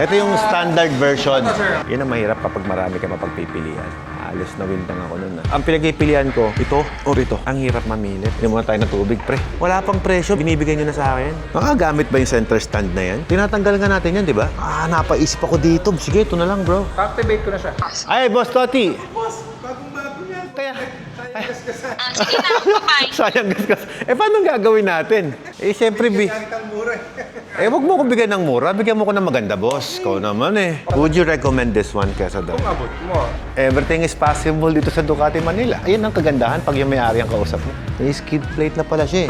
Ito yung standard version. Yan ang mahirap kapag marami ka mapagpipilian. Alos na windang ako nun. Ang pinagpipilian ko, ito o ito. Ang hirap mamili. Hindi muna tayo ng tubig, pre. Wala pang presyo. Binibigay nyo na sa akin. Makagamit ba yung center stand na yan? Tinatanggal nga natin yan, di ba? Napaisip ako dito. Sige, ito na lang, bro. Activate ko na siya. Ay, Boss Toti. Boss, bagong-bago yan. Kaya... Sayang gasgasan. Sige na, bye-bye. Sayang gasgas. Paano gagawin natin? Siyempre, Gamit ang mura wag mo ko bigyan ng mura. Bigyan mo ko ng maganda, boss. Ikaw naman Would you recommend this one kesa doon? Kung abot mo. Everything is possible dito sa Ducati Manila. Ayun ang kagandahan pag yung may-ari ang kausap mo. May skid plate na pala siya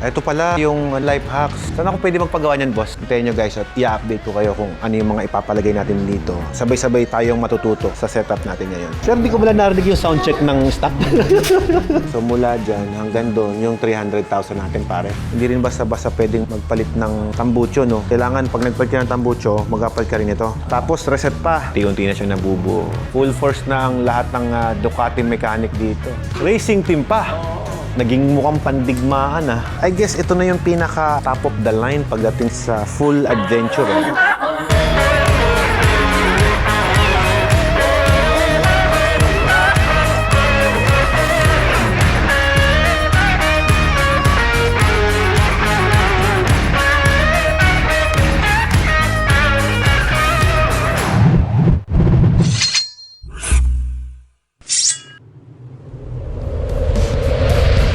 Ito pala yung life hacks. Saan ako pwede magpagawa niyan, boss? Hintayin nyo guys at i-update ko kayo kung ano yung mga ipapalagay natin dito. Sabay-sabay tayong matututo sa setup natin ngayon. Sir, di ko pala narinig yung sound check ng stock. So mula dyan hanggang doon yung 300,000 natin pare. Hindi rin basta-basta pwedeng magpalit ng tambucho, no? Kailangan pag nagpalit ka ng tambucho, mag-upload ka rin ito. Tapos reset pa. Unti-unti na siya nabubuo. Full force na ang lahat ng Ducati mechanic dito. Racing team pa. Naging mukhang pandigmaan I guess ito na yung pinaka top of the line pagdating sa full adventure.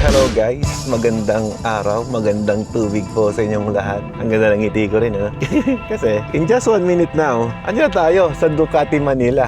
Hello guys, magandang araw, magandang tubig po sa inyong lahat. Ang ganda ng ngiti ko rin, Kasi in just 1 minute now, andyan na tayo sa Ducati Manila.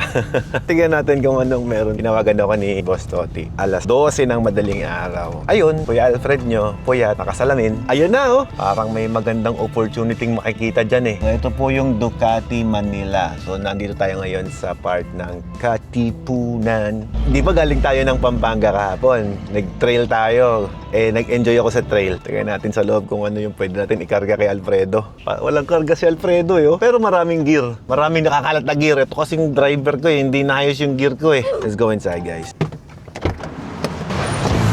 Tingnan natin kung anong meron. Tinawagan ako ni Boss Toti. Alas 12 ng madaling araw. Ayun, Kuya Alfred nyo, puyat, nakasalamin. Ayun na Parang may magandang opportunity makikita dyan Ito po yung Ducati Manila. So nandito tayo ngayon sa part ng Katipunan. Di ba galing tayo ng Pampanga kahapon? Nag-trail tayo. Nag-enjoy ako sa trail. Tingnan natin sa loob kung ano yung pwede natin ikarga kay Alfredo. Walang karga si Alfredo pero maraming gear. Maraming nakakalat na gear. Ito kasing driver ko hindi naayos yung gear ko Let's go inside guys.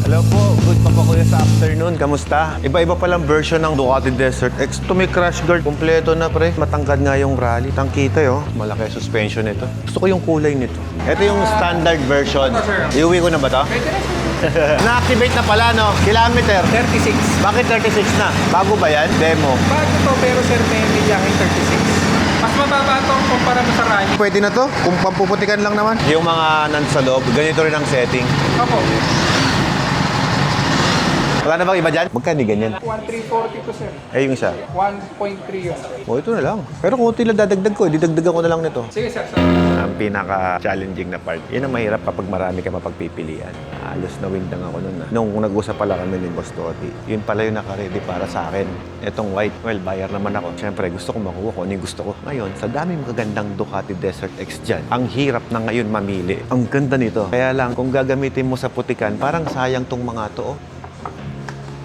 Hello po, good pa kuya sa afternoon. Kamusta? Iba-iba palang version ng Ducati Desert X. Ito may crash guard. Kompleto na pre. Matangkad nga yung rally. Tangkita Malaki suspension nito. Gusto ko yung kulay nito. Ito yung standard version. Iuwi ko na ba to? Na-activate na pala, no? Kilometer? 36. Bakit 36 na? Bago ba yan? Demo? Bago to, pero sir, may medyahin 36. Mas mababa to kumpara mo sa rally. Pwede na to? Kung pampuputikan lang naman. Yung mga nasa loob, ganito rin ang setting. Opo. Wala na bang iba dyan? Magkano ganyan? 1,340 to sir. Yung isa. 1.3 yun. Ito na lang. Pero kung lang dadagdag ko, didagdagan ko na lang nito. Sige sir. Ang pinaka-challenging na part. Yan ang mahirap kapag marami ka mapagpipilian. Halos na windang ako nun. Nung nag-usap pala kami ni Boss Toti, yun pala yung naka-ready para sa akin. Etong white, well, buyer naman ako. Siyempre, gusto ko makuha ko ano yung gusto ko. Ngayon, sa daming magagandang Ducati Desert X dyan, ang hirap na ngayon mamili. Ang ganda nito. Kaya lang, kung gagamitin mo sa putikan, parang sayang tong mga to.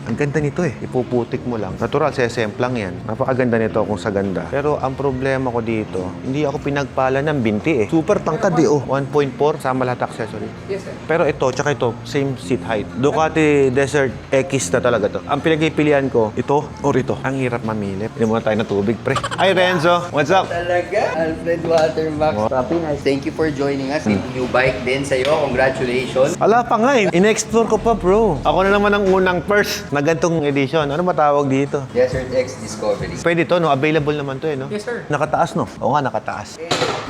Ang ganda nito ipuputik mo lang. Natural, sesemplang lang yan. Napakaganda nito kung sa ganda. Pero ang problema ko dito, hindi ako pinagpala ng binti Super tangkad 1.4 sama lahat accessory. Yes sir. Pero ito, tsaka ito, same seat height. Ducati Desert X na talaga to. Ang pinagpipilian ko, ito or ito. Ang hirap mamili. Hindi muna tayo ng tubig, pre. Hi Renzo, what's up? Talaga? Alfred Watermax. Papi, nice. Thank you for joining us. New bike din sa'yo. Congratulations. Ala pa nga in-explore ko pa, bro. Ako na naman ang unang first na gantong edition. Ano ba tawag dito? Desert X Discovery. Pwede to, no? Available naman to, no? Yes sir. Nakataas, no? Oo nga, nakataas.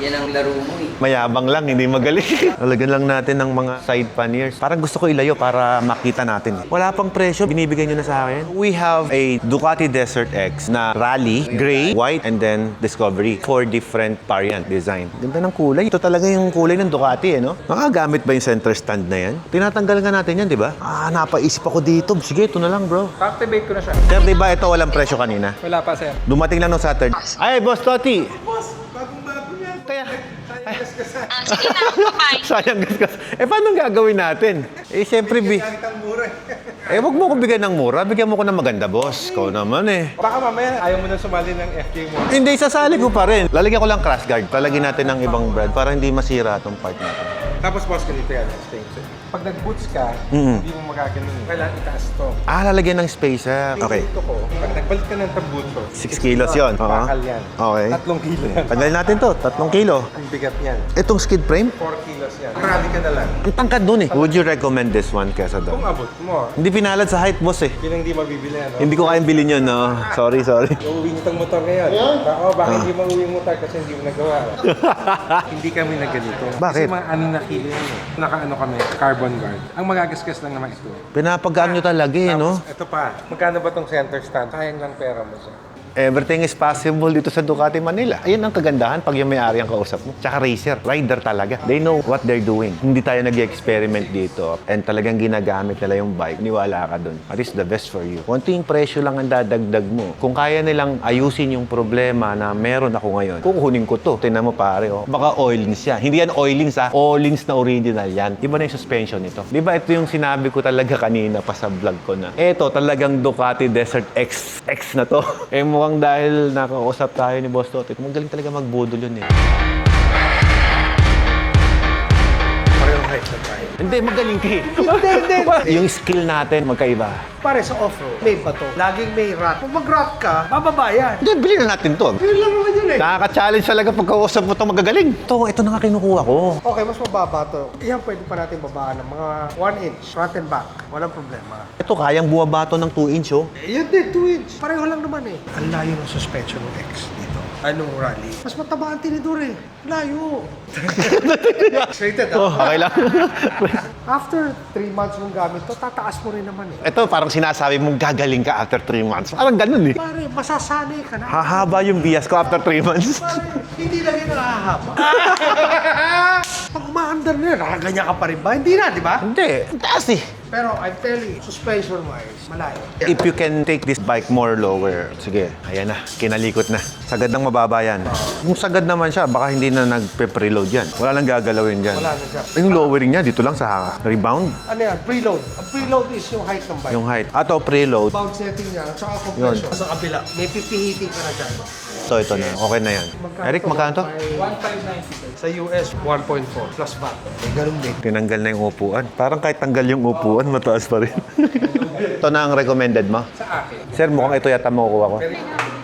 Yan ang laro mo Mayabang lang, hindi magaling. Lalagyan lang natin ng mga side panniers. Parang gusto ko ilayo para makita natin. Wala pang presyo, binibigay nyo na sa akin. We have a Ducati Desert X na Rally, Gray, White, and then Discovery. 4 different variant design. Ganda ng kulay. Ito talaga yung kulay ng Ducati, no? Makagamit ba yung center stand na yan? Tinatanggal nga natin yan, di ba? Napaisip ako dito. Sige, ito na lang, bro. Activate ko na siya. Sir, di ba ito walang presyo kanina? Wala pa sir. Dumating lang no Saturday. Ay, Boss Toti! Boss, bagong-bago yan. Kaya... Sayang gasgasan. Sige na, bye-bye. Sayang gasgas. Paano gagawin natin? Siyempre, Gamit ang mura wag mo ko bigyan ng mura. Bigyan mo ko ng maganda, boss. Ikaw naman Baka mamaya ayaw mo na sumali ng FJ mo. Hindi, sasali ko pa rin. Lalagyan ko lang crash guard. Lalagyan natin ng ibang brand para hindi masira itong part natin. Tapos boss, ganito yan. Pag nag-boots ka, hindi mo magaganon. Kailangan itaas to. Lalagyan ng spacer. Okay. Dito ko, pag nagbalik ka ng tambucho, 6 kilos yun. Oo. bakal yan. Okay. 3 kilo yan. Tagalin natin to, 3 kilo. Ang bigat yan. Itong skid frame, 4 kilos yan. Marami ka na lang. ang tangkad dun eh. Would you recommend this one kesa Kung doon? abot mo, Hindi pinalad sa height, boss eh. yun ang di mabibili, ano? Hindi ko kayang bilhin yun, no? Sorry. Uuwi nitong motor ngayon. Bakit hindi mauwi yung motor kasi hindi mo nagawa? Hindi kami na ganito. Bakit? Kasi mga ano na kilo yun eh. Naka-ano kami, carbon guard. Ang magagasgas lang naman ito. Pinapagaan nyo talaga eh, no? Tapos, ito pa. Magkano ba tong center stand? Sayang lang pera mo siya. Everything is possible dito sa Ducati Manila. Ayun ang kagandahan pag yung may-ari ang kausap mo. Tsaka racer, rider talaga. They know what they're doing. Hindi tayo nag-experiment dito and talagang ginagamit nila yung bike. Niwala ka dun. At least the best for you. Konting presyo lang ang dadagdag mo. Kung kaya nilang ayusin yung problema na meron ako ngayon, kukunin ko to. Tingnan mo pare, oh. Baka oilings yan. Hindi yan oilings ha. Oilings na original yan. Iba na yung suspension nito. Di ba ito yung sinabi ko talaga kanina pa sa vlog ko na ito talagang Ducati Desert X na to. Mukhang dahil nakausap tayo ni Boss Totik, magaling talaga magbudol yun eh. Parehong height na tayo. Hindi, magaling ka eh. Hindi. Yung skill natin, magkaiba. Pare sa off-road, may bato. Laging may rat. Kung mag-rat ka, bababa yan. Hindi, bilhin na natin to. Yun lang naman yun eh. Nakaka-challenge talaga pagkausap mo to magagaling. Ito na nga kinukuha ko. Okay, mas mababa to. Yan pwede pa natin babaan ng mga 1 inch, front and back. Walang problema. Ito, kayang buwaba to ng 2 inch, oh. Yan din, 2 inch. Pareho lang naman eh. Ang layo ng suspension ng X dito. Anong rally? Mas mataba ang tinidor eh. Layo. Straighted Oh, ah. okay lang. After 3 months mong gamit to, tataas mo rin naman eh. Ito, parang sinasabi mong gagaling ka after 3 months. Parang ganun eh. Pare, masasanay ka na. Hahaba yung bias ko after 3 months. Pare, hindi lang yun nakahaba. Pag umaandar na yun, nakaganyan ka pa rin ba? Hindi na, di ba? Hindi, ang taas eh. Pero I'm telling you, suspension-wise, malayo. If you can take this bike more lower, sige, ayan na, kinalikot na. Sagad ng mababa yan. Kung sagad naman siya, baka hindi na nagpe-preload yan. Wala nang gagalawin dyan. Wala na siya. Yung lowering niya, dito lang sa rebound. Ano yan? Preload. Ang preload is yung height ng bike. Yung height. Ato, preload. Bound setting niya, at saka compression. Sa kabila, may pipihiting ka na dyan. So, ito na. Okay na yan. Eric, magkano to? 1,590. Sa US, 1.4 plus VAT. May ganun din. Tinanggal na yung upuan. Parang kahit tanggal yung upuan, mataas pa rin. Ito na ang recommended mo? Sa akin. Sir, mukhang ito yata makukuha ko.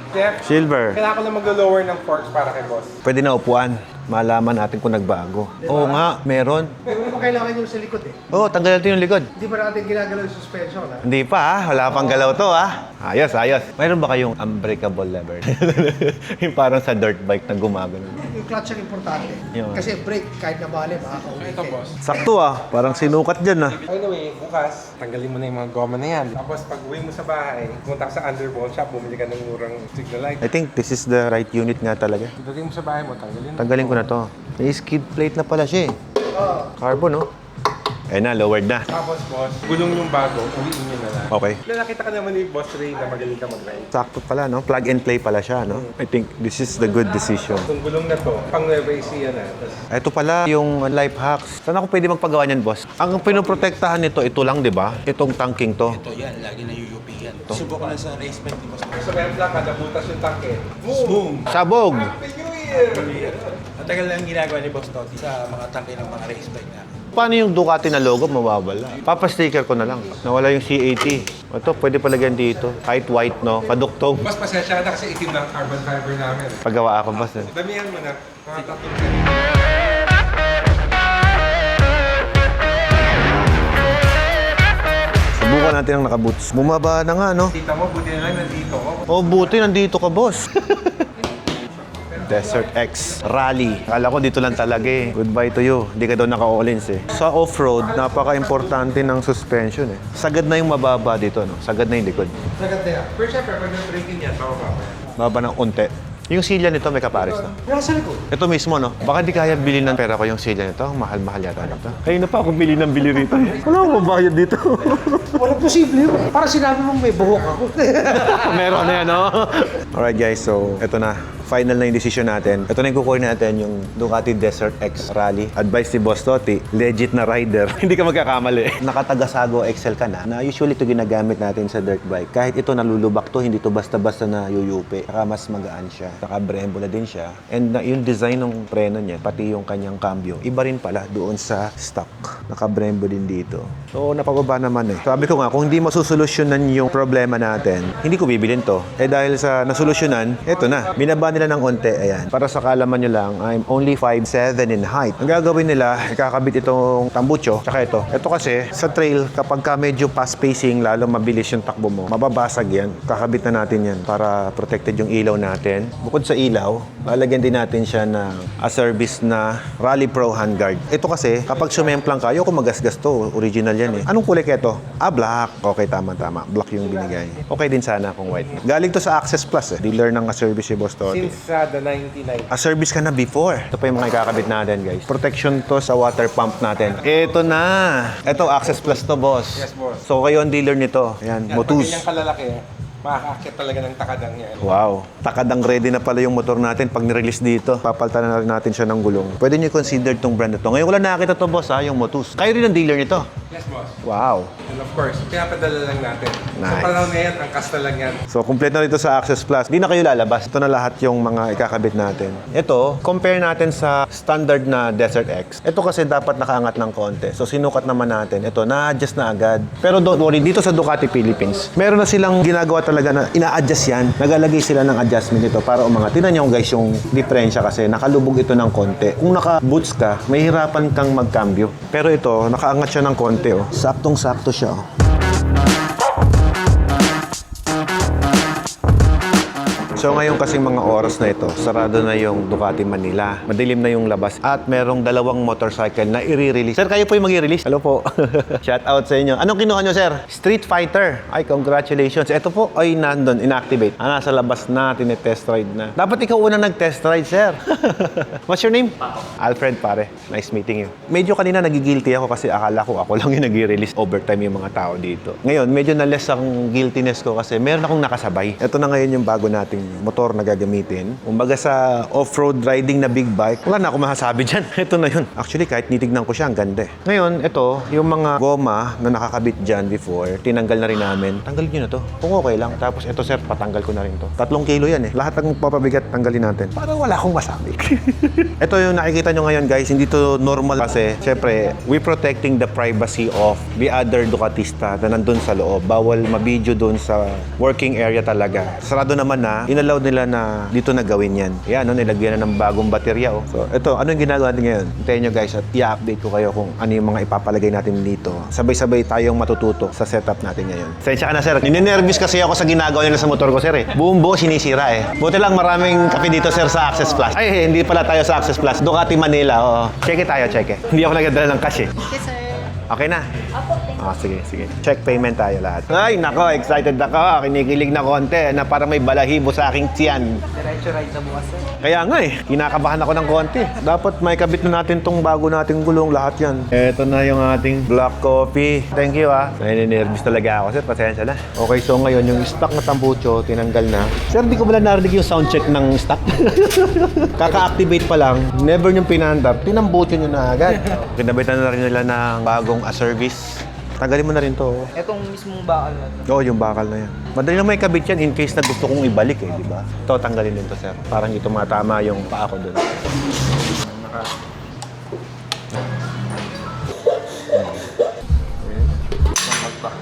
Jeff, Silver. kailangan ko na mag-lower ng forks para kay boss. Pwede na upuan. Malaman natin kung nagbago. Oo nga, meron. Hindi mo kailangan yung sa likod eh. Oo, tanggal natin yung likod. Hindi ba natin ginagalaw yung suspension ha? Hindi pa ha, wala pang galaw to ha. Ayos. Mayroon ba kayong unbreakable lever? Yung parang sa dirt bike na gumagano. Yung clutch ang importante. Yun. Kasi brake, kahit na bali, makakauwi Ito ka eh. boss. Sakto parang sinukat dyan Anyway, bukas, tanggalin mo na yung mga goma na yan. Tapos pag uwi mo sa bahay, pumunta ka sa underbone shop, bumili ka ng murang signal light. I think this is the right unit nga talaga. Pagdating mo sa bahay mo, tanggalin. Tanggalin ko na to. May skid plate na pala siya eh. Carbon, no? Ayun na, lowered na. Tapos boss, gulong yung bago, uwiin nyo na lang. Okay. Nakita ka naman ni Boss Ray na magaling ka mag-ride. Sakto pala, no? Plug and play pala siya, no? I think this is the good decision. Itong gulong na to, pang Nueva Ecija na. Tapos, Ito pala yung life hacks. Saan ako pwede magpagawa niyan, boss? Ang pinoprotektahan nito, ito lang, di ba? Itong tanking to. Ito yan, lagi na UUP yan. Subok na sa race bike ni Boss. sa Bempla, kada butas yung tanke. Boom! Sabog! Happy New Year! Matagal lang ginagawa ni Boss Toti sa mga tangke ng mga race bike na. Paano yung Ducati na logo mawawala? Papa-sticker ko na lang. Nawala yung C80. Ito, pwede palagyan dito. Kahit white, no? Paduktong. Boss, pasensya na kasi itim ng carbon fiber namin. Paggawa ako, boss. Damihan mo na. Mga tatlong Subukan natin ang nakaboots. Bumaba na nga, no? Tita mo, buti na lang nandito ko. Oh, buti nandito ka, boss. Desert X Rally. Akala ko dito lang talaga eh. Goodbye to you. Hindi ka daw naka-all-ins eh. Sa off-road, napaka-importante ng suspension eh. Sagad na yung mababa dito, no? Sagad na yung likod. Sagad na yan. Pero syempre, pag na-braking yan, bababa. Baba ng unti. Yung silya nito may kapares na. Nasa likod. Ito mismo, no? Baka di kaya bilhin ng pera ko yung silya nito. Ang mahal-mahal yata nito. Kaya na pa ako bili ng bili rito. Wala akong mabayad dito. Walang posible yun. Para sinabi mong may buhok ako. Meron na yan, no? Alright guys, so eto na. final na yung decision natin. Ito na yung kukunin natin, yung Ducati Desert X Rally. Advice ni Boss Toti, legit na rider. Hindi ka magkakamali. Nakatagasago XL ka na usually ito ginagamit natin sa dirt bike. Kahit ito nalulubak to, hindi to basta-basta na yuyupi. Saka mas magaan siya. Saka Brembo na din siya. And yung design ng preno niya, pati yung kanyang cambio, iba rin pala doon sa stock. Naka-Brembo din dito. So, napababa naman eh. Sabi ko nga, kung hindi masusolusyonan yung problema natin, hindi ko bibilin to. Dahil sa nasolusyonan, eto na. Binaba nila ng onte, ayan. Para sa kaalaman nyo lang, I'm only 5'7" in height. Ang gagawin nila, ikakabit itong tambucho, tsaka ito. Ito kasi, sa trail, kapag ka medyo fast pacing, lalo mabilis yung takbo mo, mababasag yan. Kakabit na natin yan para protected yung ilaw natin. Bukod sa ilaw, lalagyan din natin siya ng a service na Rally Pro handguard. Ito kasi, kapag sumemplang ka, ayoko magasgas to. Original yan eh. Anong kulay kito? Black. Okay, tama. Black yung binigay. Okay din sana kung white. Galing to sa Access Plus eh. Dealer ng a-service si Boss Toti. Since the 99. A-service ka na before. Ito pa yung mga ikakabit natin, guys. Protection to sa water pump natin. Ito na. Ito, Access Plus to, boss. Yes, boss. So, kayo ang dealer nito. Ayan, Yan, Motus. pag ganyang kalalaki, makakakit talaga ng takadang yan. Wow. Takadang ready na pala yung motor natin pag nirelease dito. Papalitan na rin natin siya ng gulong. Pwede nyo consider itong brand na to. Ngayon ko lang nakakita to, boss, yung Motus. Kayo rin ang dealer nito. Yes, boss. Wow. And of course, pinapadala lang natin. Sa Nice. panahon ngayon, ang cast na lang yan. So, complete na dito sa Access Plus. Di na kayo lalabas. Ito na lahat yung mga ikakabit natin. Ito, compare natin sa standard na Desert X. Ito kasi dapat nakaangat ng konti. So, sinukat naman natin. Ito, na-adjust na agad. Pero don't worry, dito sa Ducati Philippines, meron na silang ginagawa talaga na ina-adjust yan. Nagalagay sila ng adjustment dito para umangat. Tingnan nyo guys yung diferensya kasi nakalubog ito ng konti. Kung naka-boots ka, may hirapan kang magkambyo. Pero ito, nakaangat siya ng konti. Oh. Saktong-sakto siya. Oh. So ngayon kasing mga oras na ito, sarado na yung Ducati Manila. Madilim na yung labas at merong dalawang motorcycle na i-release. Sir, kayo po yung mag-i-release? Hello po. Shout out sa inyo. Anong kinuha nyo, sir? Street Fighter. Ay, congratulations. Ito po ay nandun, inactivate. Nasa labas na, tinetest ride na. Dapat ikaw unang nag-test ride, sir. What's your name? Alfred, pare. Nice meeting you. Medyo kanina nagigilty ako kasi akala ko ako lang yung nag-i-release overtime yung mga tao dito. Ngayon, medyo na-less ang guiltiness ko kasi meron akong nakasabay. Ito na ngayon yung bago nating motor na gagamitin. Kumbaga sa off-road riding na big bike, wala na ako masasabi dyan. Ito na yun. Actually, kahit nitignan ko siya, ang ganda eh. Ngayon, ito, yung mga goma na nakakabit dyan before, tinanggal na rin namin. Tanggalin nyo na to. Kung okay lang. Tapos ito, sir, patanggal ko na rin to. 3 kilo yan eh. Lahat ng papabigat, tanggalin natin. Para wala akong masabi. Ito yung nakikita nyo ngayon, guys. Hindi to normal kasi, syempre, we protecting the privacy of the other Ducatista na nandun sa loob. Bawal mabidyo dun sa working area talaga. Sarado naman na, inalaw nila na dito na gawin yan. Yan, no, nilagyan na ng bagong baterya. Oh. So, ito, ano yung ginagawa natin ngayon? Hintayin nyo guys at i-update ko kayo kung ano yung mga ipapalagay natin dito. Sabay-sabay tayong matututo sa setup natin ngayon. Sensya ka na, sir. Ninenervous kasi ako sa ginagawa nila sa motor ko, sir. Buong buo sinisira eh. Buti lang maraming kape dito, sir, sa Access Plus. Ay, hindi pala tayo sa Access Plus. Ducati Manila. Oo. Check tayo, check. Hindi ako nagdala ng cash eh. Yes, sir. Okay na? Sige. Check payment tayo lahat. Ay, nako, excited ako. Kinikilig na konti na parang may balahibo sa aking tiyan. Diretso ride na bukas, sir. Kaya nga eh, kinakabahan ako ng konti. Dapat may kabit na natin tong bago nating gulong, lahat yan. Ito na yung ating black coffee. Thank you ah. Naninervous talaga ako, sir. Pasensya na. Okay, so ngayon yung stock na tambucho, tinanggal na. Sir, di ko pala narinig yung sound check ng stock. Kaka-activate pa lang, never yung pinandar, tinambucho nyo na agad. Kinabitan na rin nila ng bagong a-service. Tanggalin mo na rin to. Etong mismong bakal na to. Oo, yung bakal na yan. Madali lang may kabit yan in case na gusto kong ibalik eh, di ba? Ito, tanggalin din to, sir. Parang ito matama yung paa ko doon.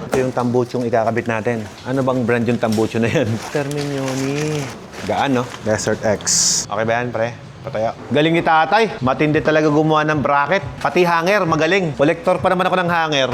Ito yung tambuchong ikakabit natin. Ano bang brand yung tambucho na yan? Terminioni. Gaan, no? Desert X. Okay ba yan, pre? Patayo. Galing ni tatay. Matindi talaga gumawa ng bracket. Pati hanger, magaling. Kolektor pa naman ako ng hanger.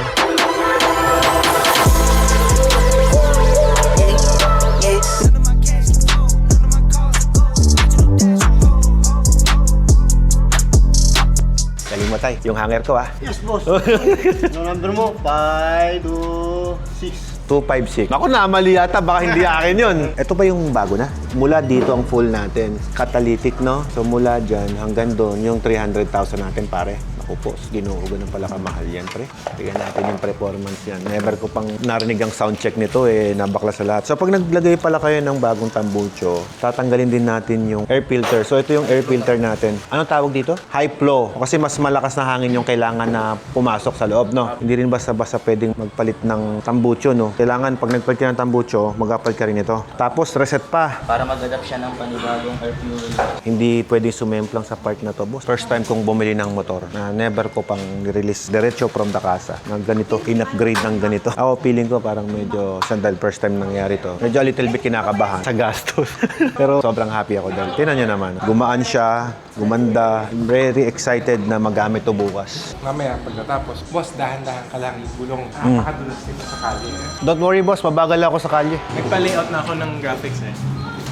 Galing mo, tay. Yung hanger ko, ah. Yes, boss. Ano number mo? 526. 256. Ako na, mali yata. Baka hindi akin yun. Ito pa yung bago na. Mula dito ang full natin. Catalytic, no? So mula dyan hanggang doon, yung 300,000 natin, pare. Ako po, ginoo ko ganun pala kamahal yan, pre. Tignan natin yung performance yan. Never ko pang narinig ang sound check nito nabakla sa lahat. So pag naglagay pala kayo ng bagong tambucho, tatanggalin din natin yung air filter. So ito yung air filter natin. Anong tawag dito? High flow. Kasi mas malakas na hangin yung kailangan na pumasok sa loob, no? Hindi rin basta-basta pwedeng magpalit ng tambucho, no? Kailangan pag nagpalit ka ng tambucho, mag-apply ka rin ito. Tapos reset pa. Para mag-adapt siya ng panibagong air fuel. Hindi pwedeng sumemplang sa part na to, boss. First time kong bumili ng motor na never ko pang release diretso from the casa. Na ganito, in-upgrade ng ganito. Ako, feeling ko parang medyo sandal first time nangyari to. Medyo a little bit kinakabahan sa gastos. Pero sobrang happy ako dahil. Tingnan nyo naman. Gumaan siya, gumanda. Very excited na magamit to bukas. Mamaya, pag natapos, boss, dahan-dahan ka lang igulong. Napakadulas dito sa kalye. Don't worry, boss. Mabagal ako sa kalye. Nagpa-layout na ako ng graphics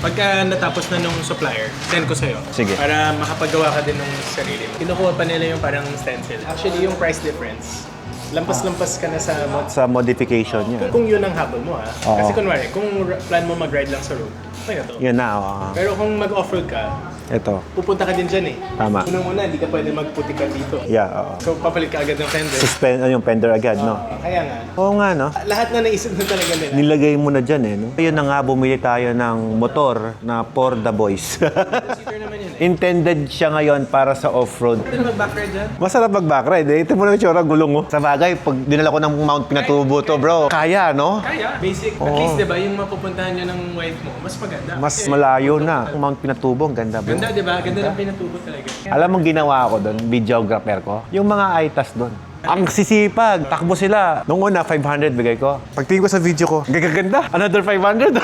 Pagka natapos na nung supplier, send ko sa'yo. Sige. Para makapagawa ka din ng sarili mo. Kinukuha pa nila yung parang stencil. Actually, yung price difference, lampas-lampas ka na sa Sa modification niya. kung yun ang habol mo Oo. Kasi kunwari, kung plan mo mag-ride lang sa road, okay na to. Yan na, Pero kung mag-off-road ka, ito. pupunta ka din dyan Tama. Unang-una, hindi ka pwede magputi ka dito. Yeah, oo. So, papalit ka agad ng fender. Yung fender agad, no? Kaya nga, Oo nga, no? lahat na naisip na talaga nila. Nilagay mo na dyan, no? Yun na nga, bumili tayo ng motor na for the boys. Seater naman yun Intended siya ngayon para sa off-road. Pwede mag-backride dyan? Masarap mag-backride, Ito mo na yung tsura, gulong, oh. Sa bagay, pag dinala ko ng Mount Pinatubo to, bro, kaya, no? Kaya, basic. At least, di ba, yung mapupuntahan nyo ng wife mo, mas maganda. Mas malayo na. Ang Mount Pinatubo, ang ganda, bro. Ganda, di ba? Ganda ng pinatubo talaga. Alam mong ginawa ko doon, videographer ko, yung mga ITAS doon. Ang sisipag, takbo sila. Nung una, 500 bigay ko. Pagtingin ko sa video ko, gagaganda, another 500.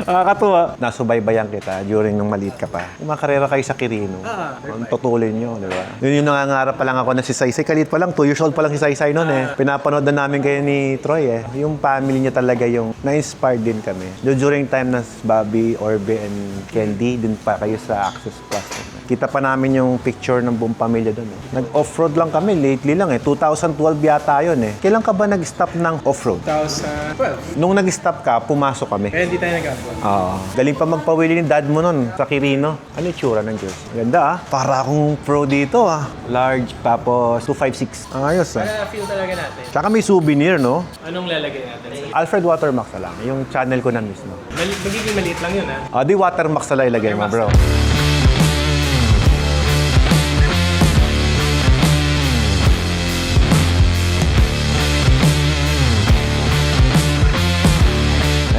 Nakakatuwa. Nasubaybayan kita during nung maliit ka pa. Kumakarera kayo sa Quirino. Ang tutulin nyo, di ba? Yun yung nangangarap pa lang ako na si Saysay. Kalit pa lang, 2 years old pa lang si Saysay noon Pinapanood na namin kayo ni Troy Yung family niya talaga yung na-inspired din kami. During time na Bobby, Orbe, and Candy, dun pa kayo sa Access Plus. Kita pa namin yung picture ng buong pamilya doon. Nag-off-road lang kami, lately lang 2012 yata yun Kailan ka ba nag-stop ng off-road? 2012. Nung nag-stop ka, pumasok kami. Kaya hindi tayo nag-upload. Oo. Galing pa magpawili ni dad mo nun sa Quirino. Ano yung tsura ng Diyos? Ganda Para akong pro dito Large, tapos 256. Ayos Para feel talaga natin. Tsaka may souvenir, no? Anong lalagay natin? Alfred Watermax na lang. Yung channel ko na mismo. Magiging maliit lang yun Di Watermax na lang ilagay mo, bro.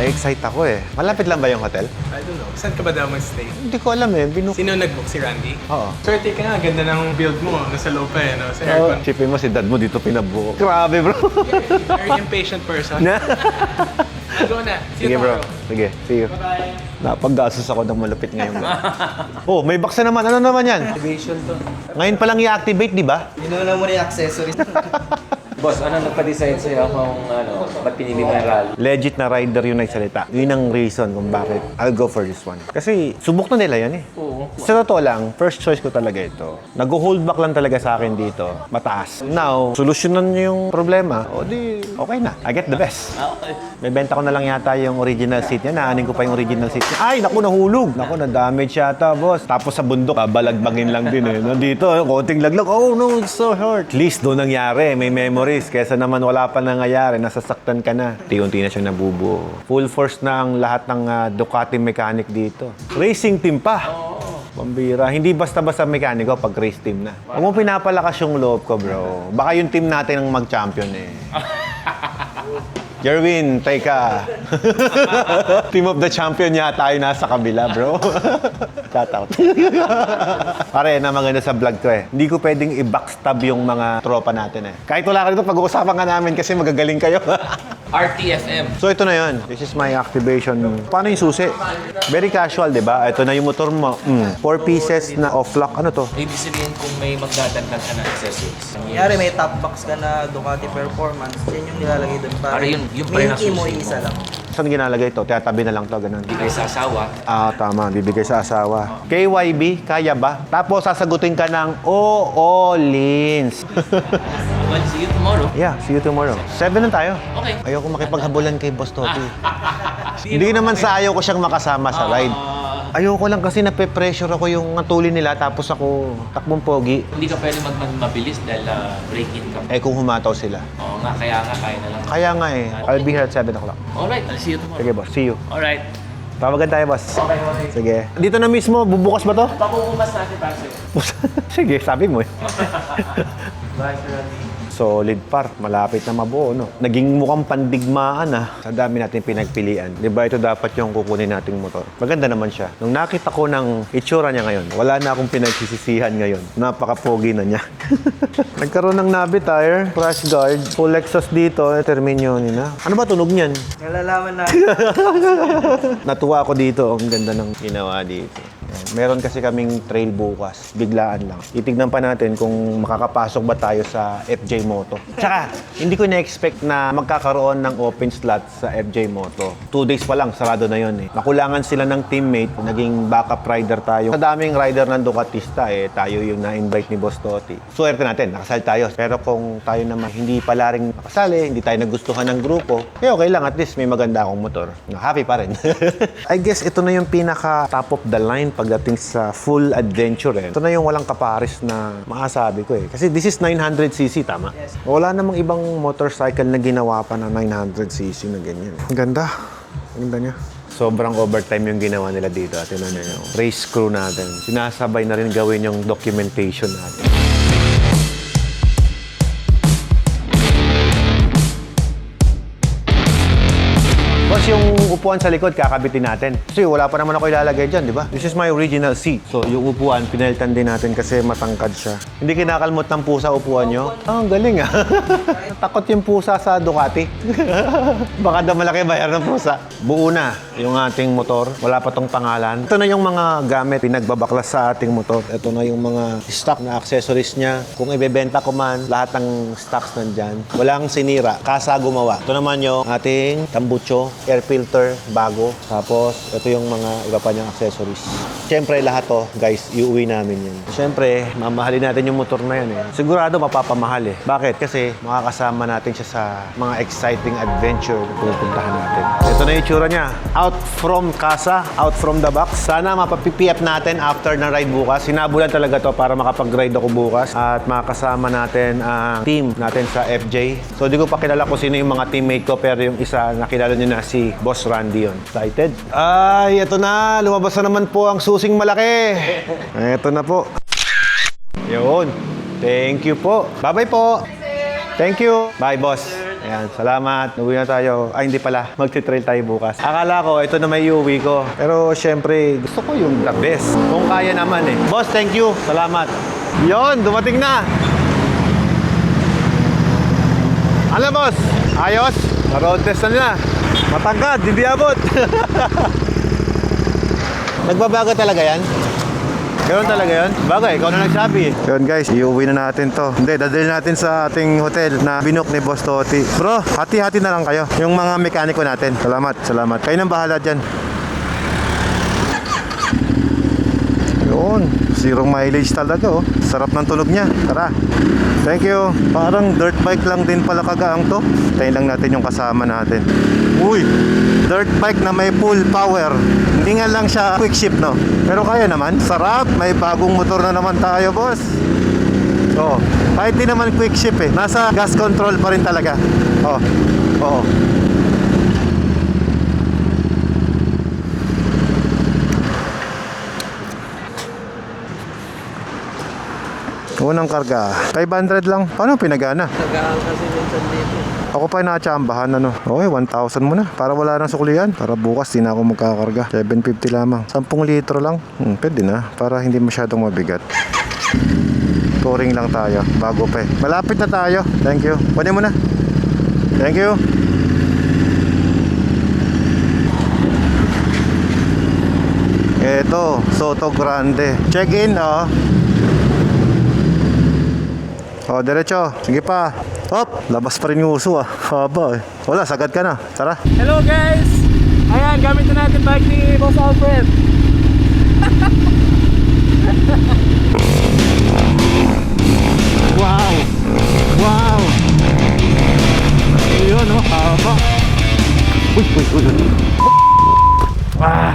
Na-excite ako Malapit lang ba yung hotel? I don't know. Saan ka ba daw mag-stay? Hindi ko alam Sino nag-book? Si Randy? Oo. Swerte ka nga. Ganda ng build mo. Nasa loob pa no? Sa aircon. Chipin mo si dad mo dito pinabuo. Grabe, bro. Very impatient person. Go na. See Sige, you bro. tomorrow. Sige, see you. Bye-bye. Napaggasos ako ng malupit ngayon. Oh, may box na naman. Ano naman yan? Activation to. Ngayon pa lang i-activate, di ba? Inuna mo na yung accessories. Boss, ano nagpa-decide sa'yo kung ba't pinili mo yung rally? Legit na rider yung nagsalita. Yun ang reason kung bakit I'll go for this one. Kasi subok na nila yan Oo. Sa totoo lang, first choice ko talaga ito. Nag-hold back lang talaga sa akin dito. Mataas. Now, solusyonan nyo yung problema. O di, okay na. I get the best. Okay. May benta ko na lang yata yung original seat niya. Naanin ko pa yung original seat niya. Ay, naku, nahulog. Naku, na-damage yata, boss. Tapos sa bundok, balagbagin lang din Nandito, konting laglag. Oh, no, it's so hurt. At least doon nangyari. May memories. Kesa naman wala pa nangyayari. Nasasaktan ka na. Unti-unti na siyang nabubuo. Full force na ang lahat ng Ducati mechanic dito. Racing team pa. Pambira. Hindi basta-basta mekaniko pag race team na. Huwag mo pinapalakas yung loob ko, bro. Baka yung team natin ang mag-champion Jerwin, teka. Team of the champion yata tayo nasa kabila, bro. Shout out. Pare, na maganda sa vlog to Hindi ko pwedeng i-backstab yung mga tropa natin Kahit wala ka dito, pag-uusapan ka namin kasi magagaling kayo. RTFM. So ito na yun. This is my activation. Paano yung susi? Very casual, di ba? Ito na yung motor mo. 4 pieces na off-lock. Ano to? Ibig sabihin kung may magdadagdag ka na accessories. Kunyari may top box ka na Ducati Performance, yan yung nilalagay doon. Para yung pa rin ang Minky mo susi isa mo. lang. Saan ginalagay to? Tiyatabi na lang to, ganun. Bigay sa asawa. Tama. Bibigay sa asawa. KYB, kaya ba? Tapos sasagutin ka ng oo, Lins. Well, see you tomorrow. Yeah, see you tomorrow. 7 na tayo. Okay. Ayoko makipaghabulan kay Boss Toby. Hindi naman sa ayaw ko siyang makasama sa ride. Ayoko lang kasi nape-pressure ako yung tulin nila tapos ako takbong pogi. Hindi ka pwede mabilis dahil break-in ka. Eh kung humataw sila. Oo nga, kaya na lang. Kaya nga eh. I'll be here at 7 o'clock. Alright, I'll see you tomorrow. Sige boss, see you. Alright. Tawagan tayo boss. Okay. Sige. Dito na mismo, bubukas ba to? Papupumas natin para sa'yo. Sige, sabi mo eh. Bye, Sir Randy. Solid par, malapit na mabuo, no? Naging mukhang pandigmaan, sa dami natin pinagpilian. Di ba ito dapat yung kukunin nating motor? Maganda naman siya. Nung nakita ko ng itsura niya ngayon, wala na akong pinagsisisihan ngayon. Napaka-pogi na niya. Nagkaroon ng Navi tire, crash guard, full exhaust dito, terminyo nila. Ano ba tunog niyan? Nalalaman natin. Natuwa ako dito. Ang ganda ng ginawa dito. Yan. Meron kasi kaming trail bukas. Biglaan lang. Itignan pa natin kung makakapasok ba tayo sa FJ Moto. Tsaka, hindi ko na-expect na magkakaroon ng open slot sa FJ Moto. 2 days pa lang, sarado na yun eh. Nakulangan sila ng teammate, naging backup rider tayo. Sa daming rider ng Ducatista tayo yung na-invite ni Boss Toti. Swerte natin, nakasal tayo. Pero kung tayo naman hindi pala rin nakasali, hindi tayo nagustuhan ng grupo, okay lang, at least may maganda akong motor. Happy pa rin. I guess ito na yung pinaka top of the line pagdating sa full adventure eh. Ito na yung walang kapares na maasabi ko eh. Kasi this is 900cc, tama? Yes. Wala namang ibang motorcycle na ginawa pa na 900cc na ganyan. Ang ganda. Ang ganda niya. Sobrang overtime yung ginawa nila dito. At yun na yung race crew natin. Sinasabay na rin gawin yung documentation natin. Boss, yung upuan sa likod, kakabitin natin. Kasi wala pa naman ako ilalagay dyan, di ba? This is my original seat. So, yung upuan, pinalitan din natin kasi matangkad siya. Hindi kinakalmot ng pusa upuan nyo? Ang galing ah. Takot yung pusa sa Ducati. Baka daw malaki bayar ng pusa. Buo na yung ating motor. Wala pa tong pangalan. Ito na yung mga gamit pinagbabaklas sa ating motor. Ito na yung mga stock na accessories niya. Kung ibebenta ko man, lahat ng stocks nandyan. Walang sinira. Kasa gumawa. Ito naman yung ating tambucho, air filter, bago. Tapos, ito yung mga iba pa niyang accessories. Siyempre, lahat to, guys, iuwi namin yan. Siyempre, mamahalin natin yung motor na yan eh. Sigurado mapapamahal eh. Bakit? Kasi makakasama natin siya sa mga exciting adventure na pupuntahan natin. Ito na yung itsura niya. Out from casa, out from the box. Sana mapapipiap natin after na ride bukas. Sinabulan talaga to para makapag-ride ako bukas at makakasama natin ang team natin sa FJ. So, di ko pa kilala kung sino yung mga teammate ko, pero yung isa nakilala nyo na si Boss Randy yun. Excited? Ay, ito na. Lumabas na naman po ang susing malaki. Ito na po. Yun. Thank you po. Bye-bye po. Thank you. Bye, boss. Ayan, salamat. Uwi na tayo. Ay, hindi pala. Magti-trail tayo bukas. Akala ko, ito na may iuwi ko. Pero, syempre, gusto ko yung the best. Kung kaya naman eh. Boss, thank you. Salamat. Yun, dumating na. Ano, boss? Ayos? Road test na nila. Matangkad, hindi abot. Nagbabago talaga yan? Ganoon talaga yun? Bagay, ikaw na nagsabi. Yun guys, iuwi na natin to. Hindi, dadalhin natin sa ating hotel na binook ni Boss Toti. Bro, hati-hati na lang kayo. Yung mga mekaniko natin. Salamat, salamat. Kayo nang bahala dyan. Yun, 0 mileage talaga oh. Sarap ng tunog niya. Tara. Thank you. Parang dirt bike lang din pala kagaang to. Tayo lang natin yung kasama natin. Uy, dirt bike na may full power. Hindi nga lang siya quick shift, no? Pero kaya naman. Sarap. May bagong motor na naman tayo, boss. So, kahit di naman quick shift eh. Nasa gas control pa rin talaga. Oh, oo. Unang karga, 500 lang. Paano pinagana? Tagaan kasi minsan dito. Ako pa yung nakachambahan, ano. Okay, 1,000 muna. Para wala nang suklian. Para bukas, di na ako magkakarga. 750 lamang. 10 litro lang. Pwede na. Para hindi masyadong mabigat. Touring lang tayo. Bago pa eh. Malapit na tayo. Thank you. Kunin mo na. Thank you. Eto, Soto Grande. Check-in, oh. Oh, diretso. Sige pa. Hop, labas pa rin yung uso ah. Haba eh. Wala, sagad ka na. Tara. Hello guys! Ayan, gamit na natin bike ni Boss Alfred. Wow! Wow! Ayun, oh. Haba. Uy, uy, uy. Ah!